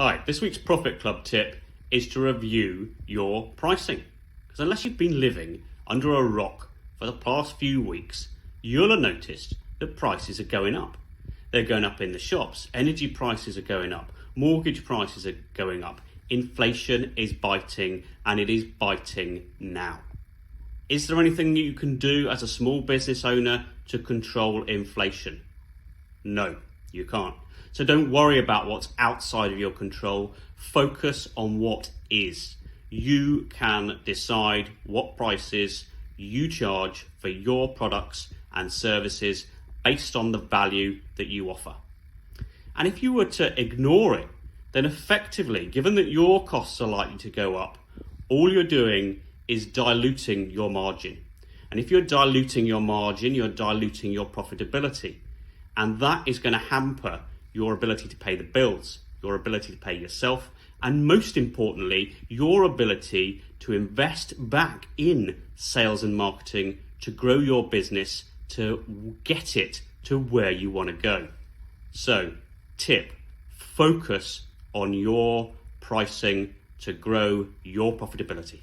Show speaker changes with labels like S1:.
S1: Hi, this week's Profit Club tip is to review your pricing. Because unless you've been living under a rock for the past few weeks, you'll have noticed that prices are going up. They're going up in the shops, energy prices are going up, mortgage prices are going up, inflation is biting, and it is biting now. Is there anything you can do as a small business owner to control inflation? No, you can't. So don't worry about what's outside of your control. Focus on what is. You can decide what prices you charge for your products and services based on the value that you offer. And if you were to ignore it, then effectively, given that your costs are likely to go up, all you're doing is diluting your margin. And if you're diluting your margin, you're diluting your profitability. And that is going to hamper your ability to pay the bills, your ability to pay yourself, and most importantly, your ability to invest back in sales and marketing to grow your business, to get it to where you want to go. So, tip, focus on your pricing to grow your profitability.